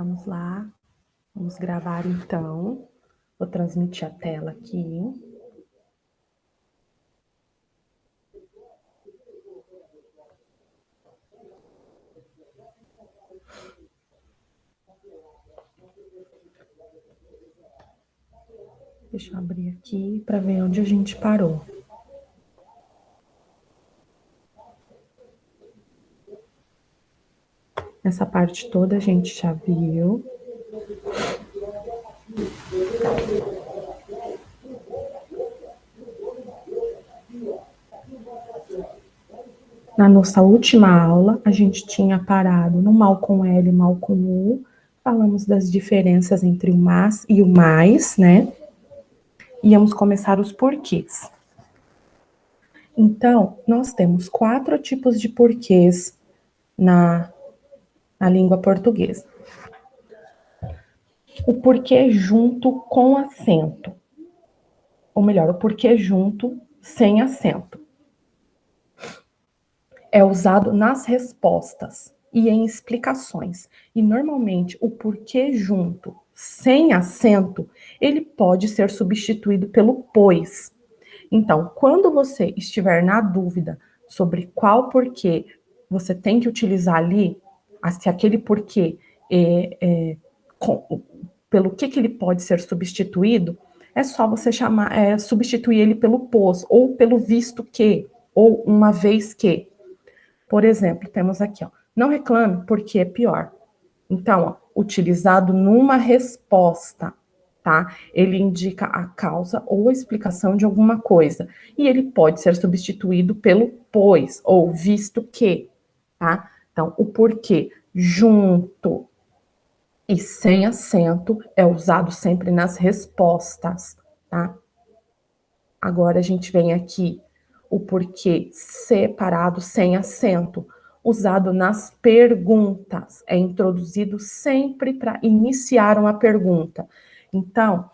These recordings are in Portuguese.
Vamos lá, vamos gravar então. Vou transmitir a tela aqui. Deixa eu abrir aqui para ver onde a gente parou. Essa parte toda a gente já viu. Na nossa última aula, a gente tinha parado no mal com L e mal com U. Falamos das diferenças entre o mas e o mais, né? Íamos começar os porquês. Então, nós temos 4 tipos de porquês na língua portuguesa. O porquê junto com acento. Ou melhor, o porquê junto sem acento. É usado nas respostas e em explicações. E normalmente o porquê junto sem acento, ele pode ser substituído pelo pois. Então, quando você estiver na dúvida sobre qual porquê você tem que utilizar ali, se aquele porquê pelo que ele pode ser substituído, é só você substituir ele pelo pois, ou pelo visto que, ou uma vez que. Por exemplo, temos aqui, ó, não reclame porque é pior. Então, ó, utilizado numa resposta, tá? Ele indica a causa ou a explicação de alguma coisa. E ele pode ser substituído pelo pois, ou visto que, tá? Então, o porquê junto e sem acento é usado sempre nas respostas, tá? Agora a gente vem aqui, o porquê separado sem acento, usado nas perguntas, é introduzido sempre para iniciar uma pergunta. Então,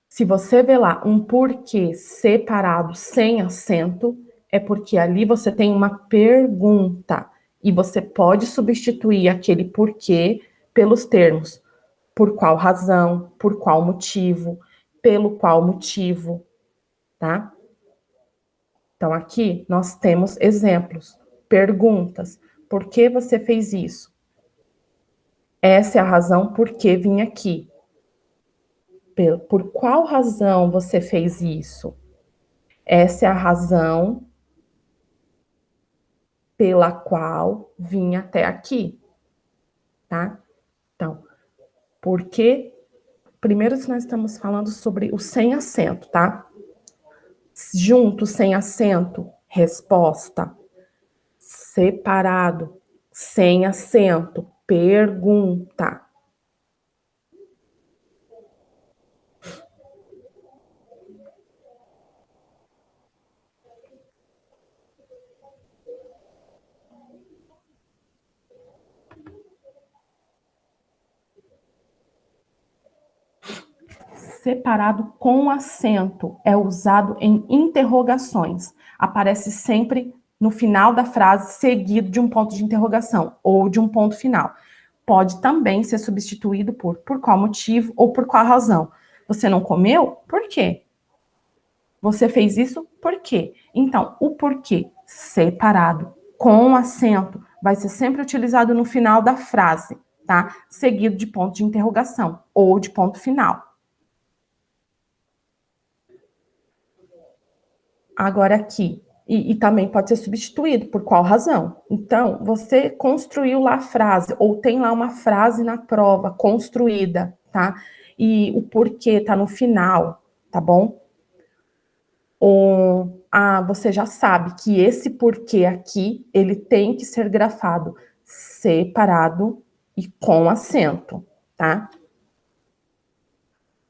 se você vê lá um porquê separado sem acento, é porque ali você tem uma pergunta e você pode substituir aquele porquê pelos termos por qual razão, por qual motivo, pelo qual motivo, tá? Então, aqui nós temos exemplos, perguntas. Por que você fez isso? Essa é a razão por que vim aqui. Por qual razão você fez isso? Essa é a razão pela qual vim até aqui, tá? Então, por que... Primeiro, nós estamos falando sobre o sem acento, tá? Junto, sem acento, resposta. Separado, sem acento, pergunta. Separado com acento é usado em interrogações. Aparece sempre no final da frase, seguido de um ponto de interrogação ou de um ponto final. Pode também ser substituído por qual motivo ou por qual razão. Você não comeu? Por quê? Você fez isso? Por quê? Então, o porquê separado com acento vai ser sempre utilizado no final da frase, tá? Seguido de ponto de interrogação ou de ponto final. Agora aqui, e também pode ser substituído, por qual razão? Então, você construiu lá a frase, ou tem lá uma frase na prova construída, tá? E o porquê tá no final, tá bom? Você já sabe que esse porquê aqui, ele tem que ser grafado separado e com acento, tá?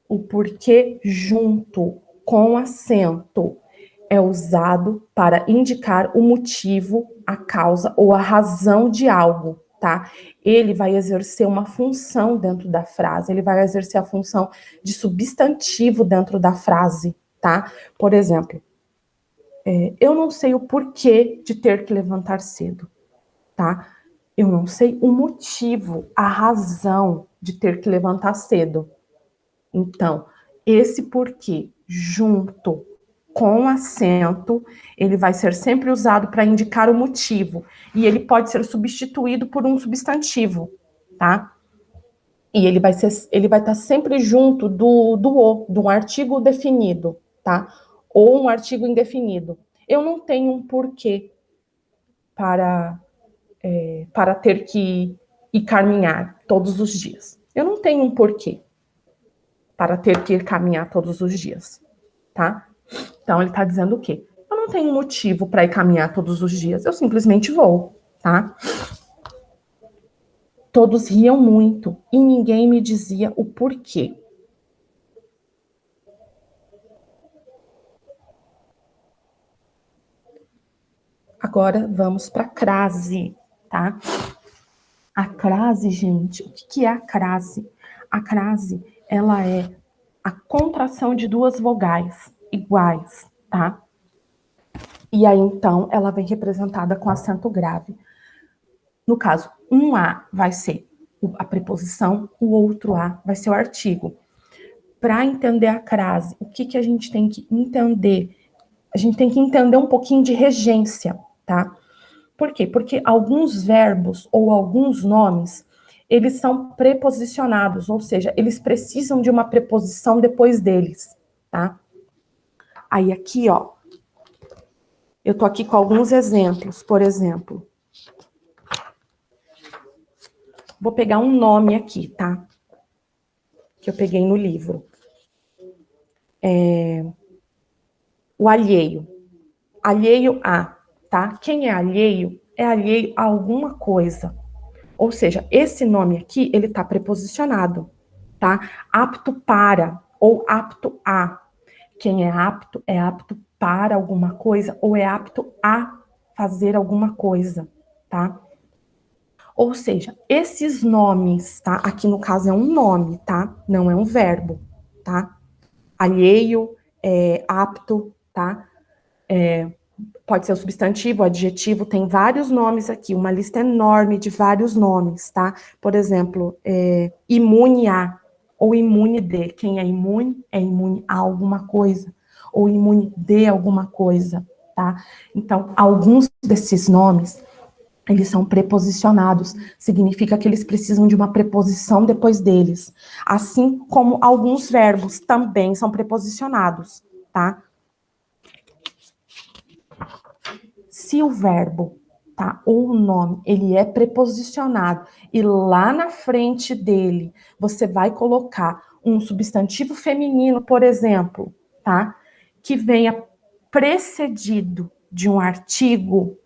O porquê junto com acento é usado para indicar o motivo, a causa ou a razão de algo, tá? Ele vai exercer uma função dentro da frase, ele vai exercer a função de substantivo dentro da frase, tá? Por exemplo, eu não sei o porquê de ter que levantar cedo, tá? Eu não sei o motivo, a razão de ter que levantar cedo. Então, esse porquê, junto com acento, ele vai ser sempre usado para indicar o motivo. E ele pode ser substituído por um substantivo, tá? E ele vai estar sempre junto de um artigo definido, tá? Ou um artigo indefinido. Eu não tenho um porquê para, para ter que ir caminhar todos os dias. Eu não tenho um porquê para ter que ir caminhar todos os dias, tá? Então ele está dizendo o quê? Eu não tenho motivo para ir caminhar todos os dias, eu simplesmente vou, tá? Todos riam muito e ninguém me dizia o porquê. Agora vamos para a crase, tá? A crase, gente, o que é a crase? A crase, ela é a contração de duas vogais iguais, tá? E aí, então, ela vem representada com acento grave. No caso, um A vai ser a preposição, o outro A vai ser o artigo. Para entender a crase, o que a gente tem que entender? A gente tem que entender um pouquinho de regência, tá? Por quê? Porque alguns verbos ou alguns nomes, eles são preposicionados, ou seja, eles precisam de uma preposição depois deles, tá? Aí aqui, ó, eu tô aqui com alguns exemplos, por exemplo. Vou pegar um nome aqui, tá? Que eu peguei no livro. O alheio. Alheio a, tá? Quem é alheio a alguma coisa. Ou seja, esse nome aqui, ele tá preposicionado, tá? Apto para ou apto a. Quem é apto para alguma coisa ou é apto a fazer alguma coisa, tá? Ou seja, esses nomes, tá? Aqui no caso é um nome, tá? Não é um verbo, tá? Alheio, apto, tá? Pode ser o substantivo, o adjetivo, tem vários nomes aqui, uma lista enorme de vários nomes, tá? Por exemplo, imune a ou imune de. Quem é imune a alguma coisa, ou imune de alguma coisa, tá? Então, alguns desses nomes, eles são preposicionados, significa que eles precisam de uma preposição depois deles. Assim como alguns verbos também são preposicionados, tá? Se o verbo, tá, ou o nome, ele é preposicionado e lá na frente dele você vai colocar um substantivo feminino, por exemplo, tá, que venha precedido de um artigo,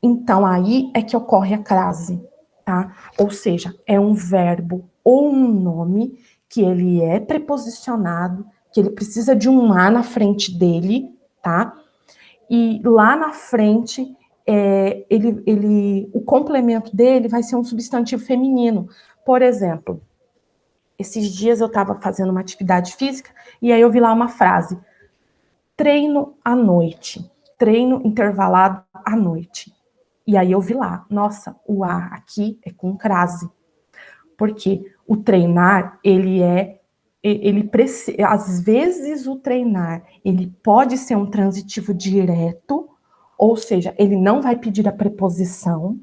então aí é que ocorre a crase, tá? Ou seja, é um verbo ou um nome que ele é preposicionado, que ele precisa de um a na frente dele, tá? E lá na frente, o complemento dele vai ser um substantivo feminino. Por exemplo, esses dias eu estava fazendo uma atividade física e aí eu vi lá uma frase: treino à noite, treino intervalado à noite. E aí eu vi lá, nossa, o A aqui é com crase, porque o treinar, às vezes o treinar, ele pode ser um transitivo direto, ou seja, ele não vai pedir a preposição,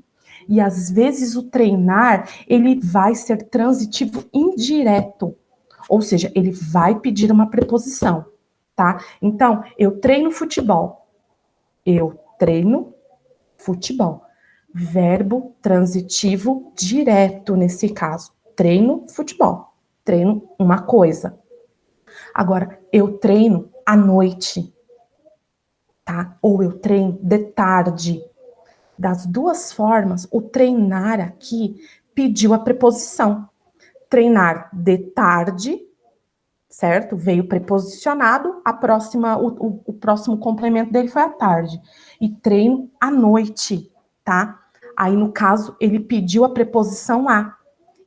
e às vezes o treinar, ele vai ser transitivo indireto, ou seja, ele vai pedir uma preposição, tá? Então, eu treino futebol. Eu treino futebol. Verbo transitivo direto nesse caso. Treino futebol. Treino uma coisa. Agora, eu treino à noite, tá? Ou eu treino de tarde. Das duas formas, o treinar aqui pediu a preposição. Treinar de tarde, certo? Veio preposicionado, o próximo complemento dele foi à tarde. E treino à noite, tá? Aí, no caso, ele pediu a preposição a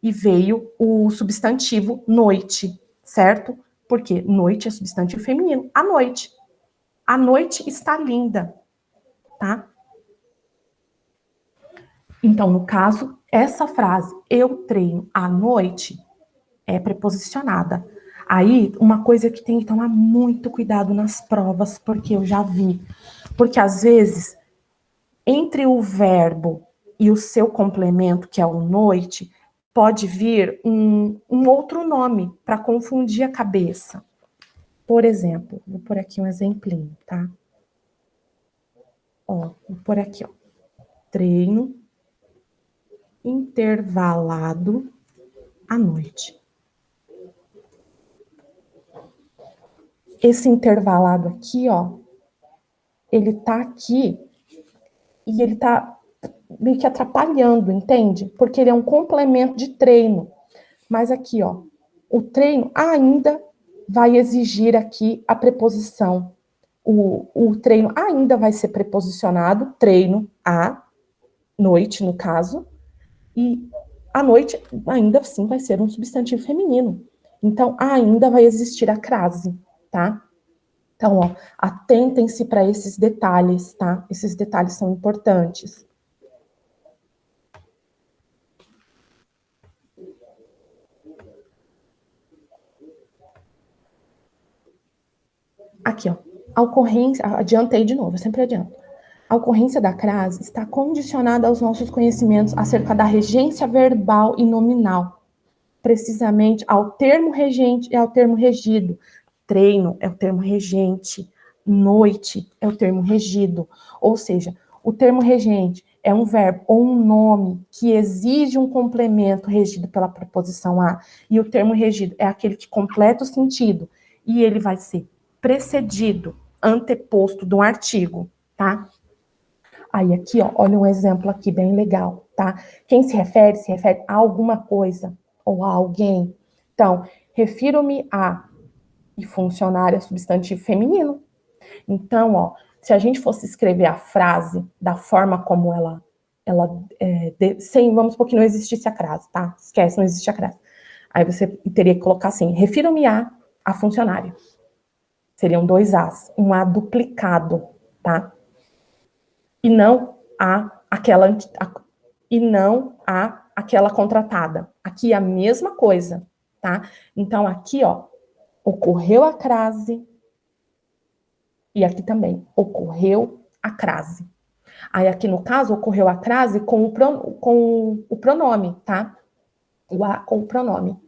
e veio o substantivo noite, certo? Porque noite é substantivo feminino. À noite. A noite está linda, tá? Então, no caso, essa frase, eu treino à noite, é preposicionada. Aí, uma coisa que tem que tomar muito cuidado nas provas, porque eu já vi. Porque, às vezes, entre o verbo e o seu complemento, que é o noite, pode vir um outro nome para confundir a cabeça. Por exemplo, vou pôr aqui um exemplinho, tá? Ó, vou pôr aqui, ó. Treino intervalado à noite. Esse intervalado aqui, ó, ele tá aqui e ele tá meio que atrapalhando, entende? Porque ele é um complemento de treino. Mas aqui, ó, o treino ainda vai exigir aqui a preposição. O treino ainda vai ser preposicionado, treino à noite, no caso, e a noite ainda assim vai ser um substantivo feminino. Então, ainda vai existir a crase, tá? Então, ó, atentem-se para esses detalhes, tá? Esses detalhes são importantes. Aqui, ó, a ocorrência, adiantei de novo, eu sempre adianto. A ocorrência da crase está condicionada aos nossos conhecimentos acerca da regência verbal e nominal, precisamente ao termo regente e ao termo regido. Treino é o termo regente, noite é o termo regido, ou seja, o termo regente é um verbo ou um nome que exige um complemento regido pela preposição a, e o termo regido é aquele que completa o sentido, e ele vai ser precedido, anteposto de um artigo, tá? Aí aqui, ó, olha um exemplo aqui bem legal, tá? Quem se refere a alguma coisa ou a alguém. Então, refiro-me a, e funcionário é substantivo feminino. Então, ó, se a gente fosse escrever a frase da forma como sem, vamos supor que não existisse a crase, tá? Esquece, não existe a crase. Aí você teria que colocar assim, refiro-me a funcionário. Seriam dois As, um A duplicado, tá? E não aquela contratada. Aqui é a mesma coisa, tá? Então aqui, ó, ocorreu a crase e aqui também ocorreu a crase. Aí aqui no caso ocorreu a crase com o pronome, tá? O a com o pronome.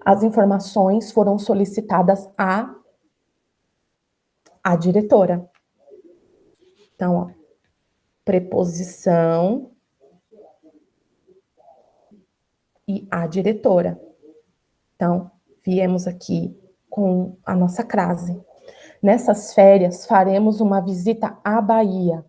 As informações foram solicitadas à diretora. Então, ó, preposição e a diretora. Então, viemos aqui com a nossa crase. Nessas férias, faremos uma visita à Bahia,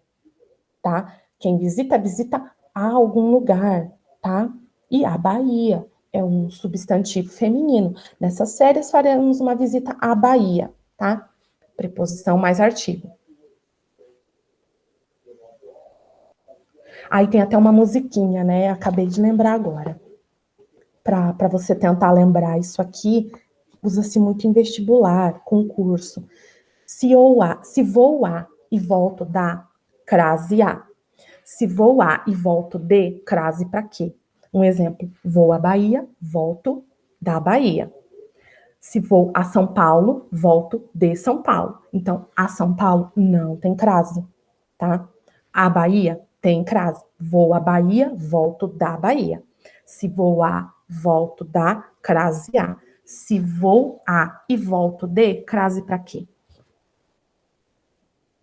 tá? Quem visita, visita a algum lugar, tá? E a Bahia é um substantivo feminino. Nessas férias, faremos uma visita à Bahia, tá? Preposição mais artigo. Aí tem até uma musiquinha, né? Acabei de lembrar agora. Para você tentar lembrar isso aqui, usa-se muito em vestibular, concurso. Se vou a e volto da, crase a. Se vou a e volto de, crase para quê? Um exemplo, vou à Bahia, volto da Bahia. Se vou a São Paulo, volto de São Paulo. Então, a São Paulo não tem crase, tá? A Bahia tem crase. Vou à Bahia, volto da Bahia. Se vou a, volto da, crase a. Se vou a e volto de, crase para quê?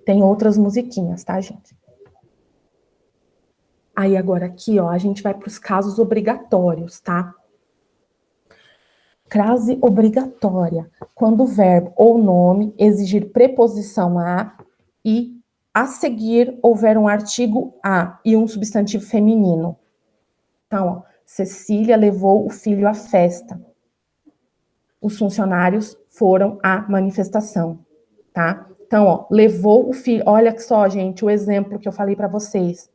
Tem outras musiquinhas, tá, gente? Aí agora aqui, ó, a gente vai para os casos obrigatórios, tá? Crase obrigatória, quando o verbo ou nome exigir preposição a e a seguir houver um artigo a e um substantivo feminino. Então, ó, Cecília levou o filho à festa. Os funcionários foram à manifestação, tá? Então, ó, levou o filho. Olha só, gente, o exemplo que eu falei para vocês,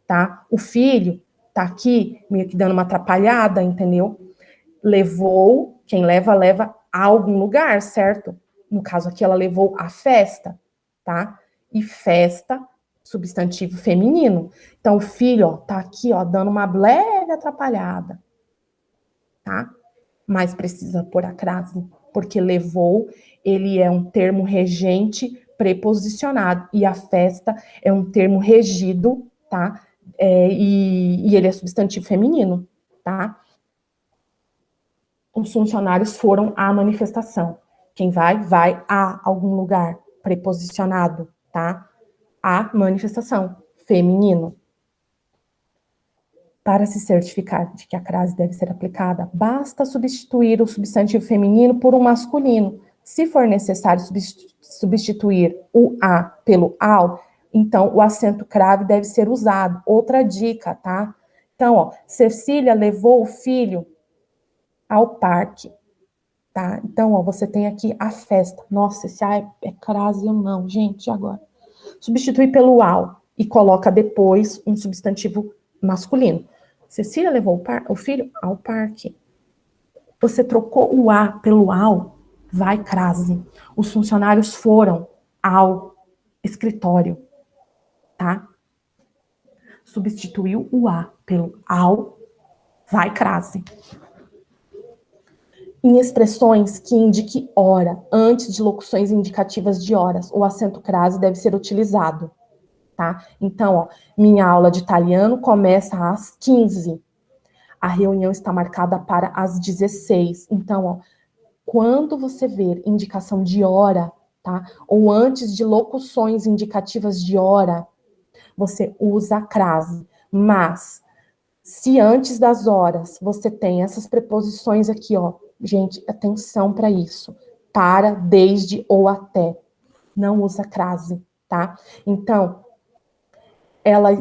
tá? O filho tá aqui meio que dando uma atrapalhada, entendeu? Levou, quem leva, leva a algum lugar, certo? no caso aqui, ela levou a festa, tá? E festa, substantivo feminino. Então, o filho, ó, tá aqui, ó, dando uma leve atrapalhada, tá? Mas precisa pôr a crase, porque levou, ele é um termo regente preposicionado, e a festa é um termo regido, tá? E ele é substantivo feminino, tá? Os funcionários foram à manifestação. Quem vai a algum lugar preposicionado, tá? A manifestação, feminino. Para se certificar de que a crase deve ser aplicada, basta substituir o substantivo feminino por um masculino. Se for necessário substituir o a pelo ao, então o acento crave deve ser usado. Outra dica, tá? Então, ó, Cecília levou o filho ao parque, tá? Então, ó, você tem aqui a festa. Nossa, esse a é crase ou não, gente, agora. Substitui pelo ao e coloca depois um substantivo masculino. Cecília levou o filho ao parque. Você trocou o a pelo ao, vai crase. Os funcionários foram ao escritório, tá? Substituiu o a pelo ao, vai crase. Em expressões que indiquem hora, antes de locuções indicativas de horas, o acento crase deve ser utilizado, tá? Então, ó, minha aula de italiano começa às 15. A reunião está marcada para as 16. Então, ó, quando você ver indicação de hora, tá? Ou antes de locuções indicativas de hora, você usa a crase. Mas, se antes das horas você tem essas preposições aqui, ó, gente, atenção para isso. Para, desde ou até. Não usa crase, tá? Então,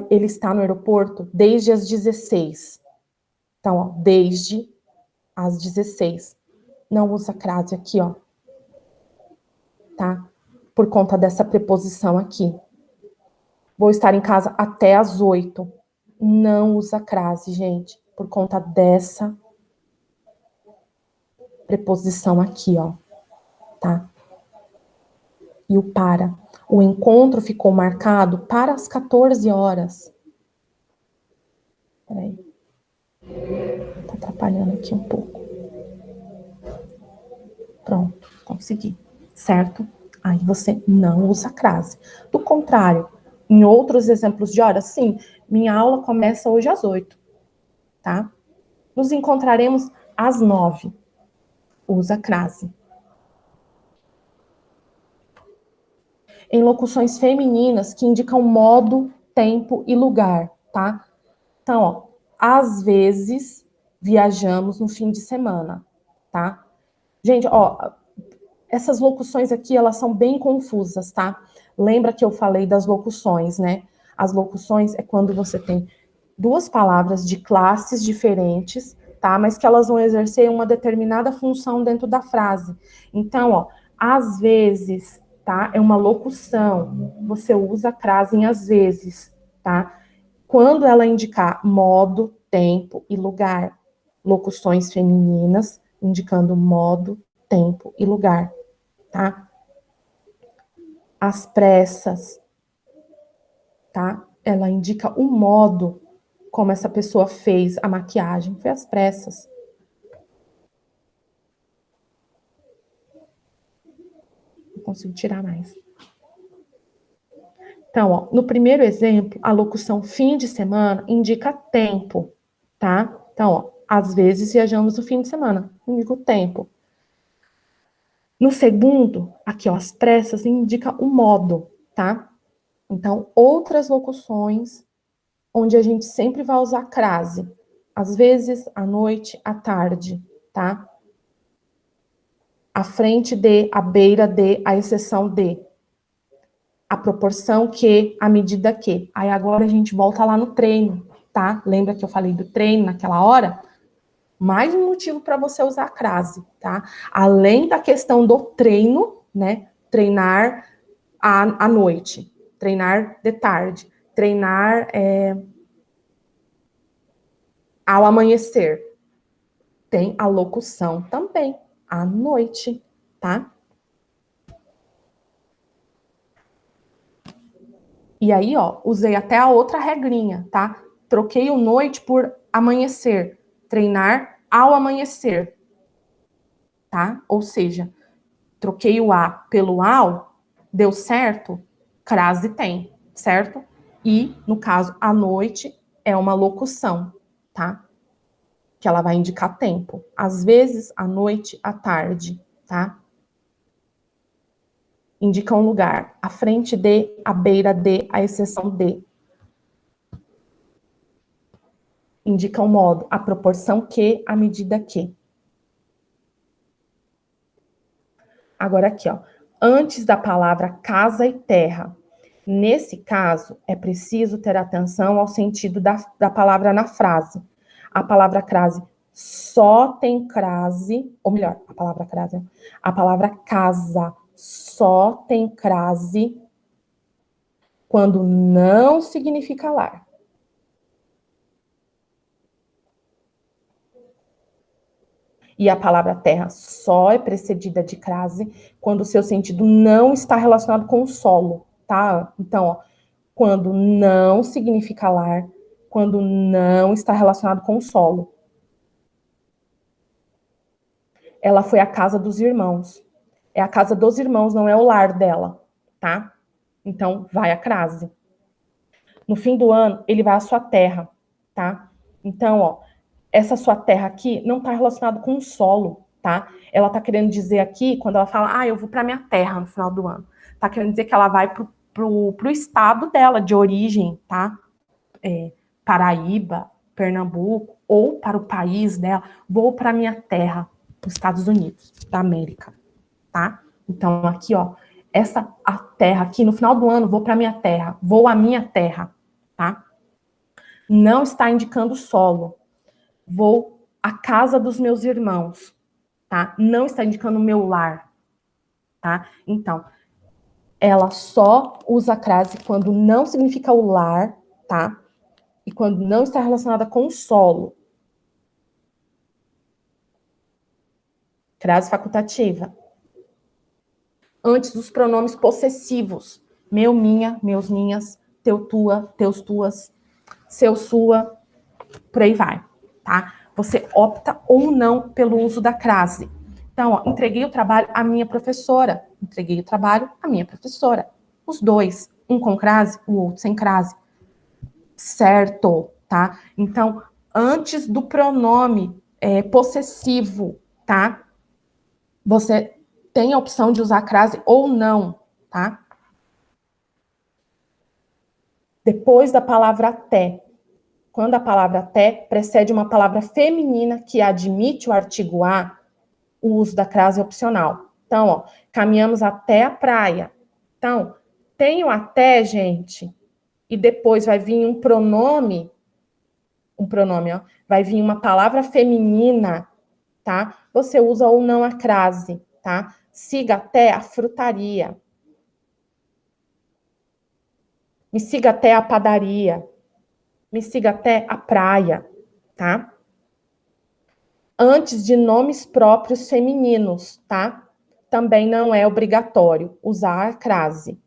ele está no aeroporto desde as 16. Então, ó, desde às 16. Não usa crase aqui, ó. Tá? Por conta dessa preposição aqui. Vou estar em casa até às 8. Não usa crase, gente. Por conta dessa preposição aqui, ó. Tá? E o para. O encontro ficou marcado para as 14 horas. Peraí. Tá atrapalhando aqui um pouco. Pronto, consegui. Certo? Aí você não usa crase. Do contrário, em outros exemplos de horas, sim, minha aula começa hoje às 8, tá? Nos encontraremos às 9. Usa crase. Em locuções femininas que indicam modo, tempo e lugar, tá? Então, ó, às vezes viajamos no fim de semana, tá? Gente, ó, essas locuções aqui, elas são bem confusas, tá? Lembra que eu falei das locuções, né? As locuções é quando você tem duas palavras de classes diferentes, tá? Mas que elas vão exercer uma determinada função dentro da frase. Então, ó, às vezes, tá? É uma locução. Você usa a crase em às vezes, tá? Quando ela indicar modo, tempo e lugar. Locuções femininas indicando modo, tempo e lugar, tá? Às pressas, tá? Ela indica o modo como essa pessoa fez a maquiagem, foi às pressas. Não consigo tirar mais. Então, ó, no primeiro exemplo, a locução fim de semana indica tempo, tá? Então, ó, às vezes viajamos no fim de semana, indica o tempo. No segundo, aqui, ó, as pressas indica o modo, tá? Então, outras locuções onde a gente sempre vai usar crase. Às vezes, à noite, à tarde, tá? À frente de, à beira de, à exceção de. A proporção que, a medida que. Aí agora a gente volta lá no treino, tá? Lembra que eu falei do treino naquela hora? Mais um motivo para você usar a crase, tá? Além da questão do treino, né? Treinar à noite, treinar de tarde, treinar ao amanhecer. Tem a locução também, à noite, tá? E aí, ó, usei até a outra regrinha, tá? Troquei o noite por amanhecer. Treinar ao amanhecer, tá? Ou seja, troquei o a pelo ao, deu certo? Crase tem, certo? E, no caso, à noite é uma locução, tá? Que ela vai indicar tempo. Às vezes, à noite, à tarde, tá? Indica um lugar, à frente de, à beira de, à exceção de. Indica um modo, a proporção que, a medida que. Agora aqui, ó. Antes da palavra casa e terra. Nesse caso, é preciso ter atenção ao sentido da palavra na frase. A palavra crase só tem crase, ou melhor, a palavra crase, a palavra casa só tem crase quando não significa lar. E a palavra terra só é precedida de crase quando o seu sentido não está relacionado com o solo, tá? Então, ó, quando não significa lar, quando não está relacionado com o solo. Ela foi a casa dos irmãos. É a casa dos irmãos, não é o lar dela, tá? Então, vai a crase. No fim do ano, ele vai à sua terra, tá? Então, ó, essa sua terra aqui não está relacionada com o solo, tá? Ela está querendo dizer aqui, quando ela fala, eu vou para minha terra no final do ano, tá querendo dizer que ela vai pro estado dela de origem, tá? Paraíba, Pernambuco, ou para o país dela, vou para minha terra, os Estados Unidos da América, tá? Então, aqui, ó, a terra aqui, no final do ano, vou para minha terra, vou à minha terra, tá? Não está indicando solo. Vou à casa dos meus irmãos, tá? Não está indicando o meu lar, tá? Então, ela só usa a crase quando não significa o lar, tá? E quando não está relacionada com o solo. Crase facultativa. Antes dos pronomes possessivos. Meu, minha, meus, minhas, teu, tua, teus, tuas, seu, sua, por aí vai, tá? Você opta ou não pelo uso da crase. Então, ó, entreguei o trabalho à minha professora. Entreguei o trabalho à minha professora. Os dois, um com crase, o outro sem crase. Certo, tá? Então, antes do pronome possessivo, tá? Você tem a opção de usar crase ou não, tá? Depois da palavra até. Quando a palavra até precede uma palavra feminina que admite o artigo a, o uso da crase é opcional. Então, ó, caminhamos até a praia. Então, tenho até, gente, e depois vai vir um pronome, ó, vai vir uma palavra feminina, tá? Você usa ou não a crase, tá? Siga até a frutaria. Me siga até a padaria. Me siga até a praia, tá? Antes de nomes próprios femininos, tá? Também não é obrigatório usar a crase.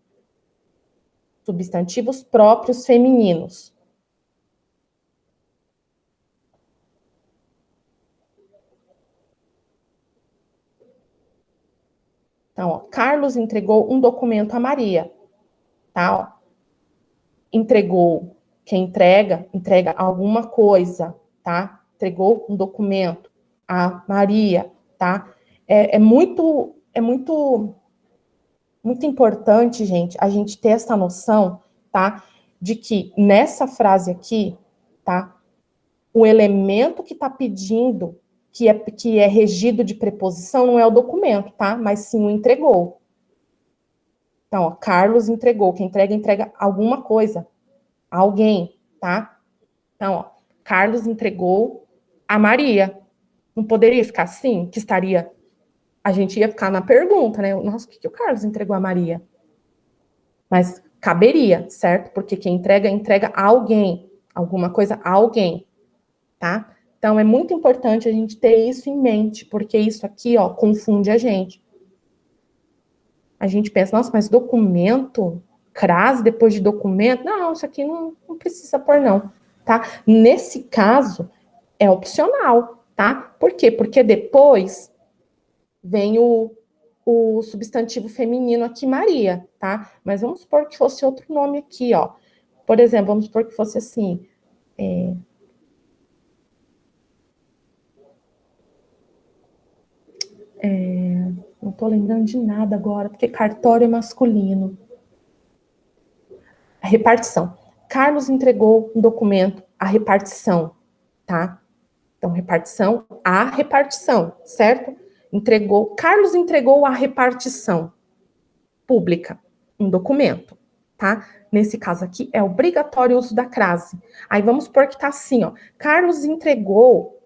Substantivos próprios femininos. Então, ó, Carlos entregou um documento a Maria, tá? Ó, entregou, quem entrega, entrega alguma coisa, tá? Entregou um documento a Maria, tá? Muito importante, gente, a gente ter essa noção, tá? De que nessa frase aqui, tá? O elemento que está pedindo, que é regido de preposição, não é o documento, tá? Mas sim o entregou. Então, ó, Carlos entregou. Quem entrega, entrega alguma coisa. Alguém, tá? Então, ó, Carlos entregou a Maria. Não poderia ficar assim? Que estaria... A gente ia ficar na pergunta, né? Nossa, o que o Carlos entregou a Maria? Mas caberia, certo? Porque quem entrega, entrega a alguém. Alguma coisa a alguém, tá? Então, é muito importante a gente ter isso em mente, porque isso aqui, ó, confunde a gente. A gente pensa, nossa, mas documento? crase depois de documento, não, isso aqui não precisa pôr não, tá? Nesse caso, é opcional, tá? Por quê? Porque depois vem o substantivo feminino aqui, Maria, tá? Mas vamos supor que fosse outro nome aqui, ó. Por exemplo, vamos supor que fosse assim, não tô lembrando de nada agora, porque cartório é masculino. A repartição. Carlos entregou um documento à repartição, tá? Então, repartição, a repartição, certo? Carlos entregou a repartição pública, um documento, tá? Nesse caso aqui, é obrigatório o uso da crase. Aí vamos supor que tá assim, ó. Carlos entregou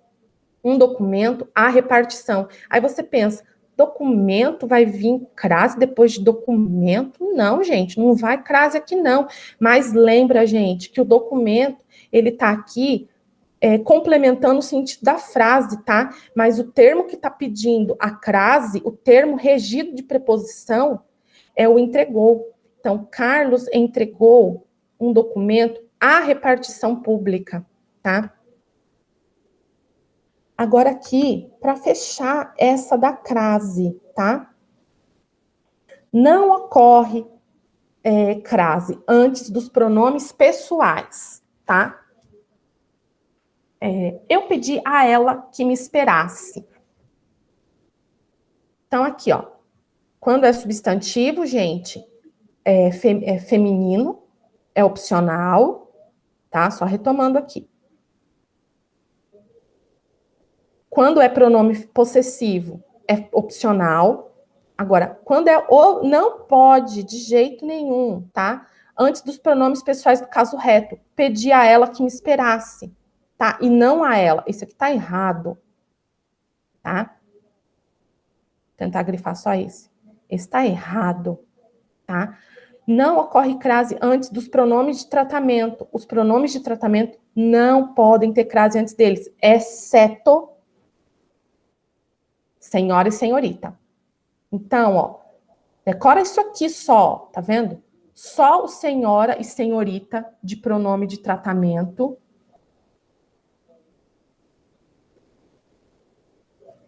um documento à repartição. Aí você pensa, documento vai vir crase depois de documento? Não, gente, não vai crase aqui não. Mas lembra, gente, que o documento, ele tá aqui complementando o sentido da frase, tá? Mas o termo que está pedindo a crase, o termo regido de preposição, é o entregou. Então, Carlos entregou um documento à repartição pública, tá? Agora aqui, para fechar essa da crase, tá? Não ocorre crase antes dos pronomes pessoais, tá? Eu pedi a ela que me esperasse. Então, aqui, ó. Quando é substantivo, gente, é feminino, é opcional, tá? Só retomando aqui. Quando é pronome possessivo, é opcional. Agora, quando é ou, não pode de jeito nenhum, tá? Antes dos pronomes pessoais do caso reto, pedir a ela que me esperasse, tá? E não a ela. Isso aqui tá errado, tá? Vou tentar grifar só esse. Esse tá errado, tá? Não ocorre crase antes dos pronomes de tratamento. Os pronomes de tratamento não podem ter crase antes deles, exceto senhora e senhorita. Então, ó, decora isso aqui só, tá vendo? Só o senhora e senhorita de pronome de tratamento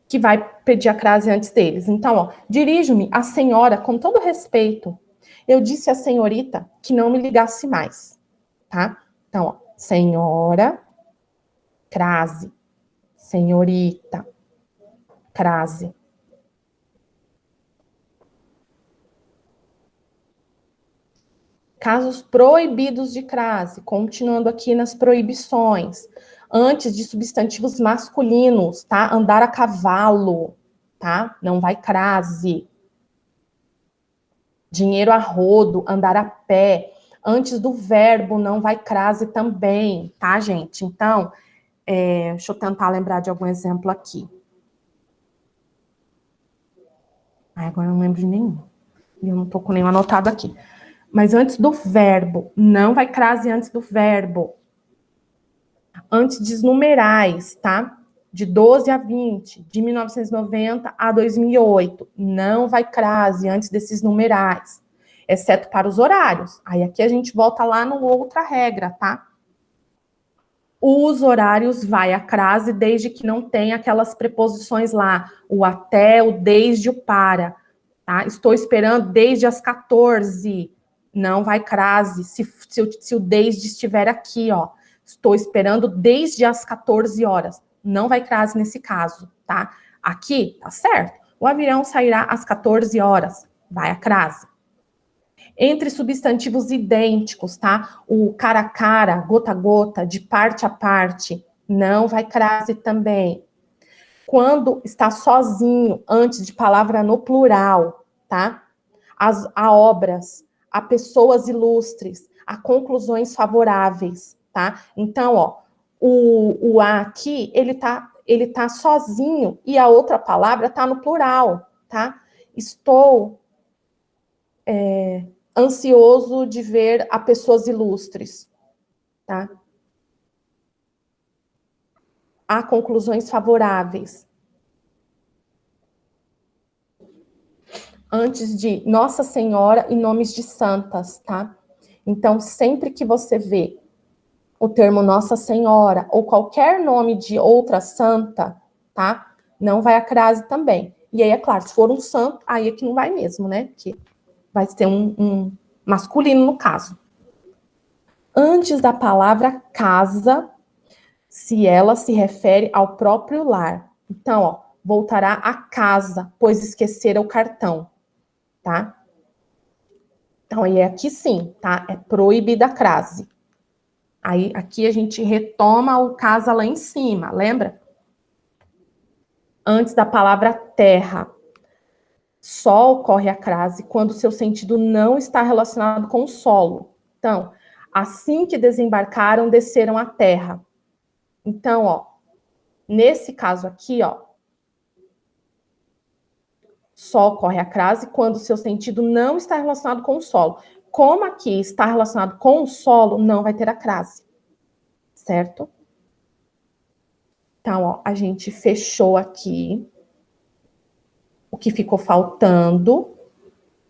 que vai pedir a crase antes deles. Então, ó, dirijo-me à senhora com todo respeito. Eu disse à senhorita que não me ligasse mais, tá? Então, ó, senhora, crase, senhorita, crase. Casos proibidos de crase, continuando aqui nas proibições. Antes de substantivos masculinos, tá? Andar a cavalo, tá? Não vai crase. Dinheiro a rodo, andar a pé. Antes do verbo, não vai crase também, tá, gente? Então, deixa eu tentar lembrar de algum exemplo aqui. Agora eu não lembro de nenhum. Eu não tô com nenhum anotado aqui. Mas antes do verbo, não vai crase antes do verbo. Antes de numerais, tá? De 12 a 20, de 1990 a 2008. Não vai crase antes desses numerais, exceto para os horários. Aí aqui a gente volta lá numa outra regra, tá? Os horários vai a crase desde que não tenha aquelas preposições lá, o até, o desde, o para. Tá? Estou esperando desde as 14. Não vai crase se o desde estiver aqui, ó. Estou esperando desde as 14 horas. Não vai crase nesse caso, tá? Aqui, tá certo. O avião sairá às 14 horas. Vai a crase. Entre substantivos idênticos, tá? O cara a cara, gota a gota, de parte a parte, não vai crase também. Quando está sozinho, antes de palavra no plural, tá? A obras, a pessoas ilustres, a conclusões favoráveis, tá? Então, ó, o a aqui, ele tá sozinho e a outra palavra tá no plural, tá? Estou ansioso de ver a pessoas ilustres, tá? Há conclusões favoráveis. antes de Nossa Senhora e nomes de santas, tá? Então, sempre que você vê o termo Nossa Senhora ou qualquer nome de outra santa, tá? Não vai a crase também. E aí, é claro, se for um santo, aí é que não vai mesmo, né? Que vai ser um masculino no caso. Antes da palavra casa, se ela se refere ao próprio lar. Então, ó, voltará a casa, pois esquecera o cartão, tá? Então, aí aqui sim, tá? É proibida a crase. Aí, aqui a gente retoma o casa lá em cima, lembra? Antes da palavra terra, só ocorre a crase quando seu sentido não está relacionado com o solo. Então, assim que desembarcaram, desceram a terra. Então, ó, nesse caso aqui, ó, só ocorre a crase quando seu sentido não está relacionado com o solo. Como aqui está relacionado com o solo, não vai ter a crase, certo? Então, ó, a gente fechou aqui o que ficou faltando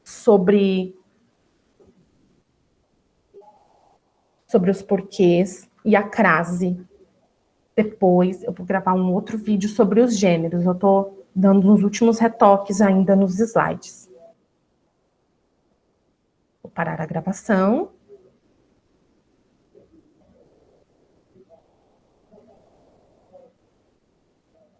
sobre os porquês e a crase. Depois eu vou gravar um outro vídeo sobre os gêneros. Eu tô dando uns últimos retoques ainda nos slides. Vou parar a gravação.